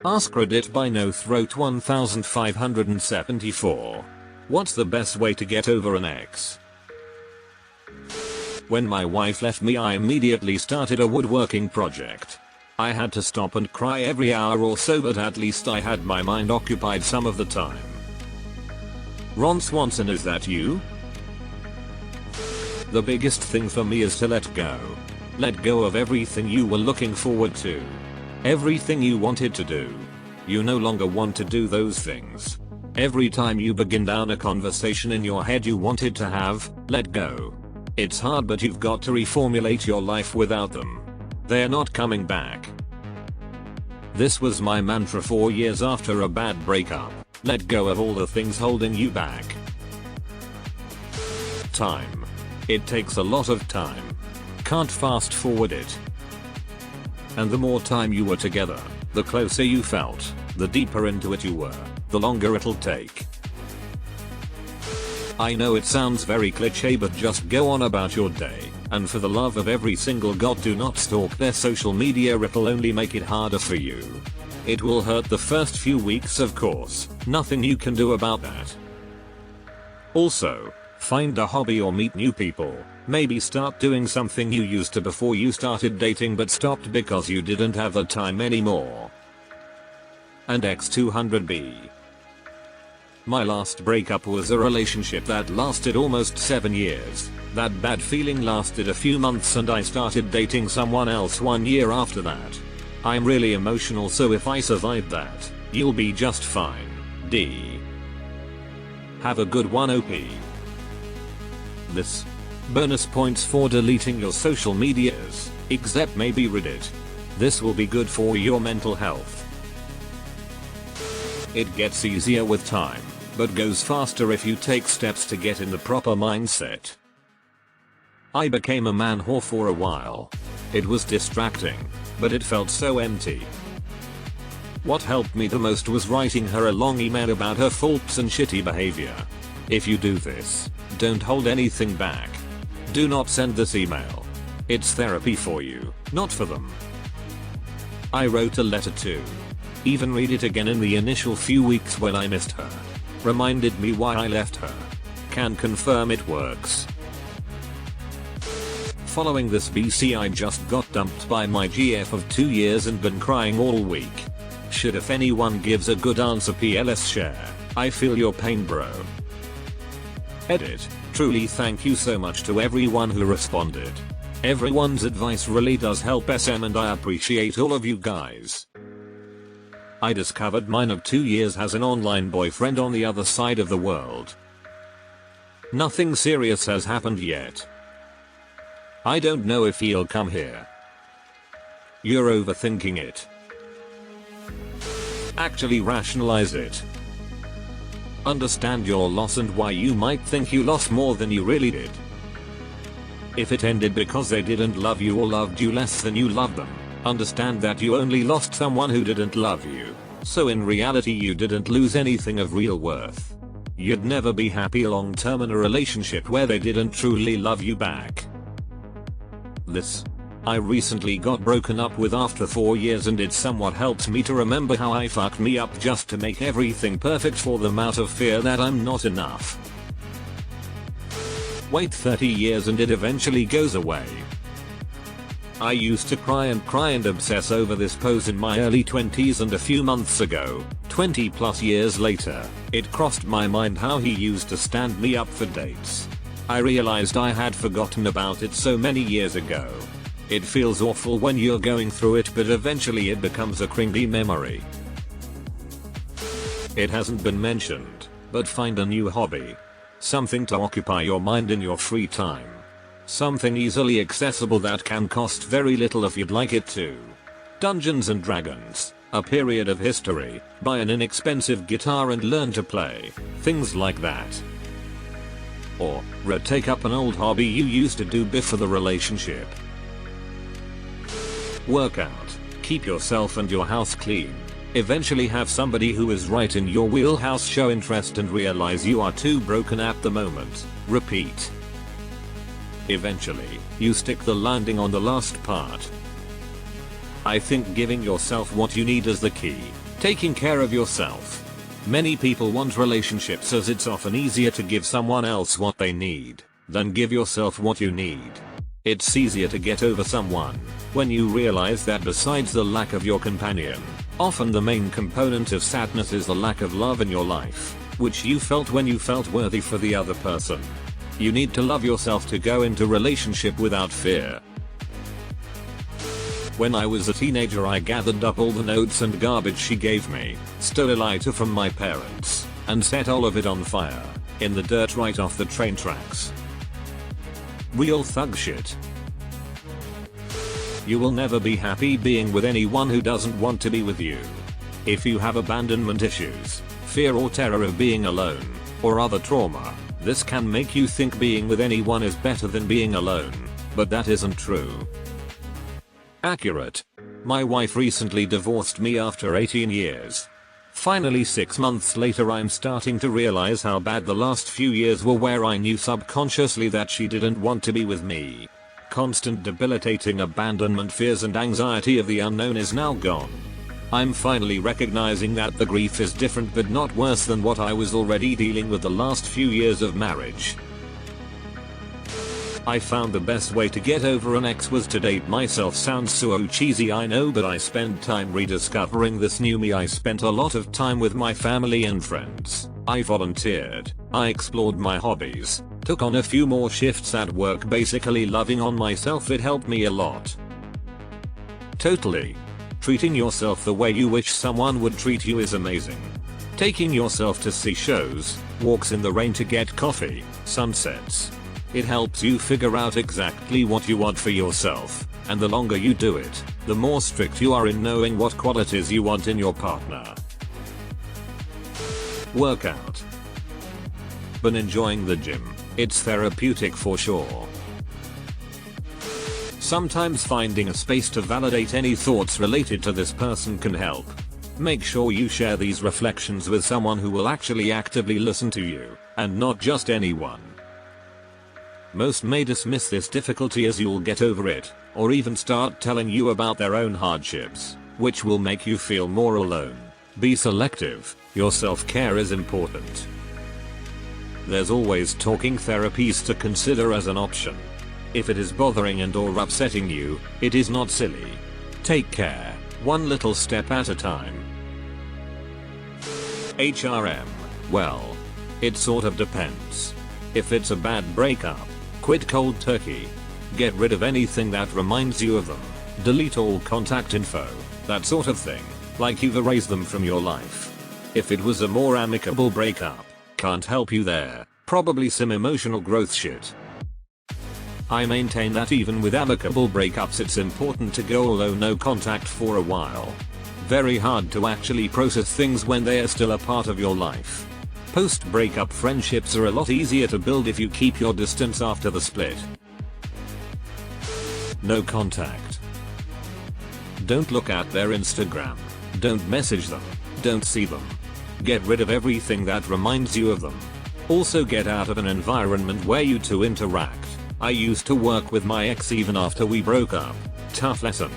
AskReddit by No Throat 1574. What's the best way to get over an ex? When my wife left me, I immediately started a woodworking project. I had to stop and cry every hour or so, but at least I had my mind occupied some of the time. Ron Swanson, is that you? The biggest thing for me is to let go. Let go of everything you were looking forward to. Everything you wanted to do. You no longer want to do those things. Every time you begin down a conversation in your head you wanted to have, let go. It's hard, but you've got to reformulate your life without them. They're not coming back. This was my mantra 4 years after a bad breakup. Let go of all the things holding you back. Time. It takes a lot of time. Can't fast forward it. And the more time you were together, the closer you felt, the deeper into it you were, the longer it'll take. I know it sounds very cliche, but just go on about your day, and for the love of every single god, do not stalk their social media. It'll only make it harder for you. It will hurt the first few weeks, of course, nothing you can do about that. Also, find a hobby or meet new people. Maybe start doing something you used to before you started dating but stopped because you didn't have the time anymore. And X200B. My last breakup was a relationship that lasted almost 7 years. That bad feeling lasted a few months and I started dating someone else 1 year after that. I'm really emotional, so if I survived that, you'll be just fine. D. Have a good one, OP. This. Bonus points for deleting your social medias, except maybe Reddit. This will be good for your mental health. It gets easier with time, but goes faster if you take steps to get in the proper mindset. I became a man whore for a while. It was distracting, but it felt so empty. What helped me the most was writing her a long email about her faults and shitty behavior. If you do this, don't hold anything back. Do not send this email. It's therapy for you, not for them. I wrote a letter too. Even read it again in the initial few weeks when I missed her. Reminded me why I left her. Can confirm it works. Following this BC, I just got dumped by my GF of 2 years and been crying all week. Should if anyone gives a good answer, PLS share. I feel your pain, bro. Edit. Truly thank you so much to everyone who responded. Everyone's advice really does help SM and I appreciate all of you guys. I discovered mine of 2 years has an online boyfriend on the other side of the world. Nothing serious has happened yet. I don't know if he'll come here. You're overthinking it. Actually rationalize it. Understand your loss and why you might think you lost more than you really did. If it ended because they didn't love you or loved you less than you loved them, understand that you only lost someone who didn't love you. So in reality you didn't lose anything of real worth. You'd never be happy long term in a relationship where they didn't truly love you back. This. I recently got broken up with after 4 years and it somewhat helps me to remember how I fucked me up just to make everything perfect for them out of fear that I'm not enough. Wait 30 years and it eventually goes away. I used to cry and obsess over this pose in my early 20s, and a few months ago, 20 plus years later, it crossed my mind how he used to stand me up for dates. I realized I had forgotten about it so many years ago. It feels awful when you're going through it, but eventually it becomes a cringy memory. It hasn't been mentioned, but find a new hobby. Something to occupy your mind in your free time. Something easily accessible that can cost very little if you'd like it to. Dungeons and Dragons, a period of history, buy an inexpensive guitar and learn to play, things like that. Or, take up an old hobby you used to do before the relationship. Work out, keep yourself and your house clean. Eventually have somebody who is right in your wheelhouse show interest and realize you are too broken at the moment. Repeat. Eventually, you stick the landing on the last part. I think giving yourself what you need is the key. Taking care of yourself. Many people want relationships as it's often easier to give someone else what they need than give yourself what you need. It's easier to get over someone when you realize that besides the lack of your companion, often the main component of sadness is the lack of love in your life, which you felt when you felt worthy for the other person. You need to love yourself to go into relationship without fear. When I was a teenager, I gathered up all the notes and garbage she gave me, stole a lighter from my parents, and set all of it on fire in the dirt right off the train tracks. Real thug shit. You will never be happy being with anyone who doesn't want to be with you. If you have abandonment issues, fear or terror of being alone, or other trauma, this can make you think being with anyone is better than being alone, but that isn't true. Accurate. My wife recently divorced me after 18 years. Finally 6 months later, I'm starting to realize how bad the last few years were, where I knew subconsciously that she didn't want to be with me. Constant debilitating abandonment fears and anxiety of the unknown is now gone. I'm finally recognizing that the grief is different but not worse than what I was already dealing with the last few years of marriage. I found the best way to get over an ex was to date myself. Sounds so cheesy, I know, but I spent time rediscovering this new me. I spent a lot of time with my family and friends. I volunteered. I explored my hobbies. Took on a few more shifts at work, basically loving on myself. It helped me a lot. Totally. Treating yourself the way you wish someone would treat you is amazing. Taking yourself to see shows, walks in the rain to get coffee, sunsets. It helps you figure out exactly what you want for yourself, and the longer you do it, the more strict you are in knowing what qualities you want in your partner. Workout. Been enjoying the gym. It's therapeutic for sure. Sometimes finding a space to validate any thoughts related to this person can help. Make sure you share these reflections with someone who will actually actively listen to you, and not just anyone. Most may dismiss this difficulty as you'll get over it, or even start telling you about their own hardships, which will make you feel more alone. Be selective. Your self-care is important. There's always talking therapies to consider as an option. If it is bothering and or upsetting you, it is not silly. Take care, one little step at a time. HRM. Well, it sort of depends. If it's a bad breakup, quit cold turkey. Get rid of anything that reminds you of them. Delete all contact info, that sort of thing, like you've erased them from your life. If it was a more amicable breakup, can't help you there, probably some emotional growth shit. I maintain that even with amicable breakups, it's important to go low, no contact for a while. Very hard to actually process things when they are still a part of your life. Post-breakup friendships are a lot easier to build if you keep your distance after the split. No contact. Don't look at their Instagram. Don't message them. Don't see them. Get rid of everything that reminds you of them. Also get out of an environment where you two interact. I used to work with my ex even after we broke up. Tough lesson.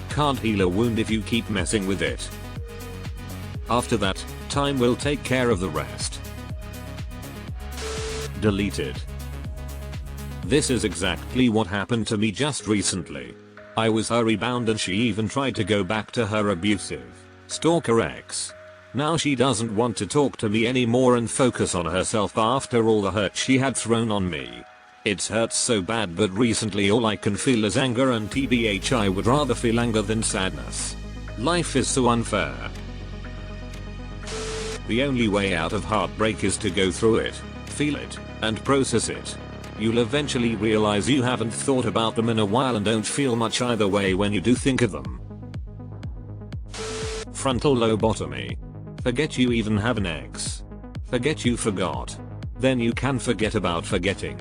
Can't heal a wound if you keep messing with it. After that, time will take care of the rest. Deleted. This is exactly what happened to me just recently. I was hurry-bound and she even tried to go back to her abusive stalker ex. Now she doesn't want to talk to me anymore and focus on herself after all the hurt she had thrown on me. It hurts so bad, but recently all I can feel is anger, and TBH I would rather feel anger than sadness. Life is so unfair. The only way out of heartbreak is to go through it, feel it, and process it. You'll eventually realize you haven't thought about them in a while and don't feel much either way when you do think of them. Frontal lobotomy. Forget you even have an ex. Forget you forgot. Then you can forget about forgetting.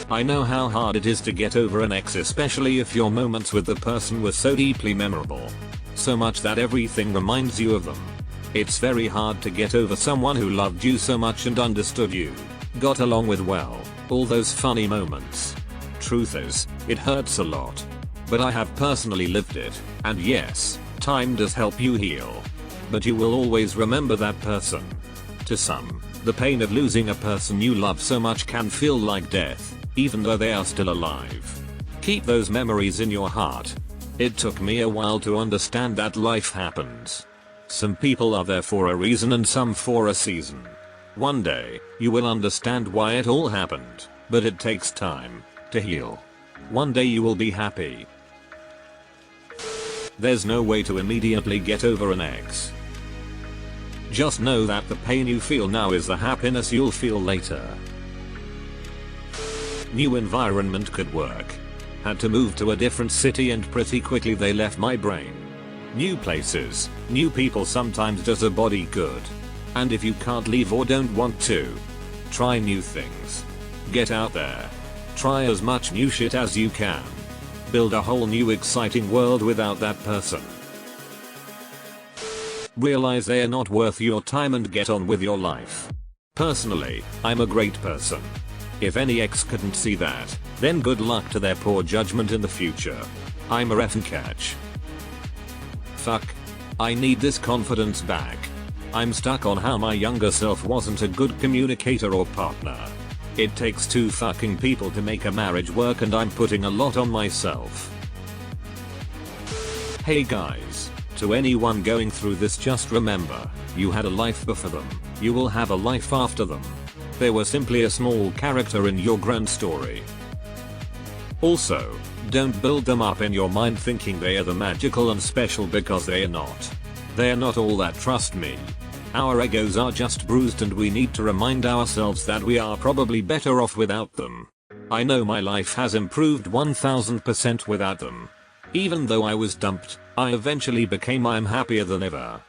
I know how hard it is to get over an ex, especially if your moments with the person were so deeply memorable. So much that everything reminds you of them. It's very hard to get over someone who loved you so much and understood you, got along with well, all those funny moments. Truth is, it hurts a lot. But I have personally lived it, And yes, time does help you heal. But you will always remember that person. To some, the pain of losing a person you love so much can feel like death, even though they are still alive. Keep those memories in your heart. It took me a while to understand that life happens. Some people are there for a reason and some for a season. One day, you will understand why it all happened, but it takes time to heal. One day you will be happy. There's no way to immediately get over an ex. Just know that the pain you feel now is the happiness you'll feel later. New environment could work. Had to move to a different city and pretty quickly they left my brain. New places, new people sometimes does a body good. And if you can't leave or don't want to, try new things. Get out there. Try as much new shit as you can. Build a whole new exciting world without that person. Realize they are not worth your time and get on with your life. Personally, I'm a great person. If any ex couldn't see that, then good luck to their poor judgment in the future. I'm a effing catch. Fuck. I need this confidence back. I'm stuck on how my younger self wasn't a good communicator or partner. It takes two fucking people to make a marriage work and I'm putting a lot on myself. Hey guys, to anyone going through this, just remember, you had a life before them, you will have a life after them. They were simply a small character in your grand story. Also, don't build them up in your mind thinking they are the magical and special because they are not. They are not all that, trust me. Our egos are just bruised and we need to remind ourselves that we are probably better off without them. I know my life has improved 1000% without them. Even though I was dumped, I eventually became I'm happier than ever.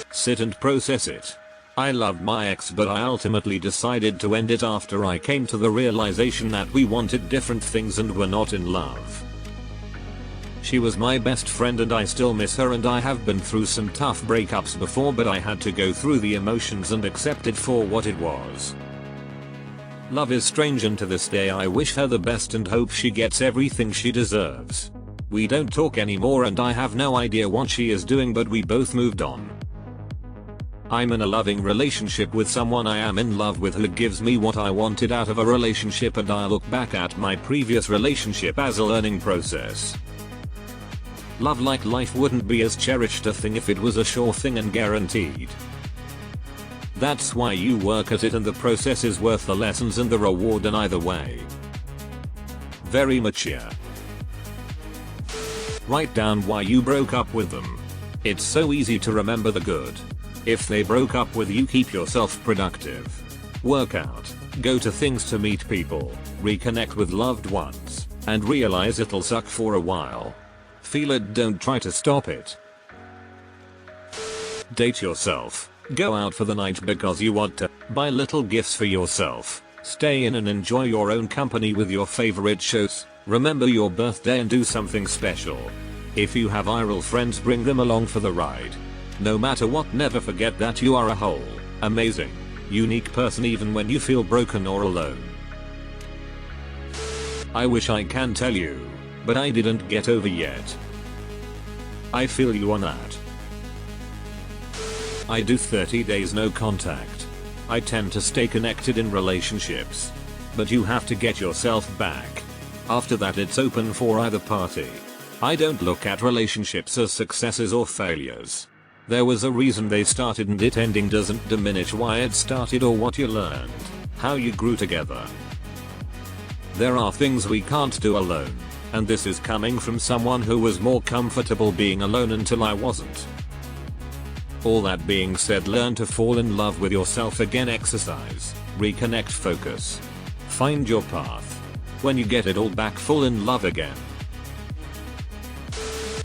Sit and process it. I loved my ex but I ultimately decided to end it after I came to the realization that we wanted different things and were not in love. She was my best friend and I still miss her and I have been through some tough breakups before but I had to go through the emotions and accept it for what it was. Love is strange and to this day I wish her the best and hope she gets everything she deserves. We don't talk anymore and I have no idea what she is doing but we both moved on. I'm in a loving relationship with someone I am in love with who gives me what I wanted out of a relationship and I look back at my previous relationship as a learning process. Love like life wouldn't be as cherished a thing if it was a sure thing and guaranteed. That's why you work at it and the process is worth the lessons and the reward in either way. Very mature. Write down why you broke up with them. It's so easy to remember the good. If they broke up with you, keep yourself productive. Work out, go to things to meet people, reconnect with loved ones, and realize it'll suck for a while. Feel it, don't try to stop it. Date yourself. Go out for the night because you want to. Buy little gifts for yourself. Stay in and enjoy your own company with your favorite shows. Remember your birthday and do something special. If you have viral friends, bring them along for the ride. No matter what, never forget that you are a whole, amazing, unique person even when you feel broken or alone. I wish I can tell you, but I didn't get over yet. I feel you on that. I do 30 days no contact. I tend to stay connected in relationships. But you have to get yourself back. After that it's open for either party. I don't look at relationships as successes or failures. There was a reason they started and it ending doesn't diminish why it started or what you learned, how you grew together. There are things we can't do alone. And this is coming from someone who was more comfortable being alone until I wasn't. All that being said, learn to fall in love with yourself again, exercise, reconnect, focus. Find your path. When you get it all back, fall in love again.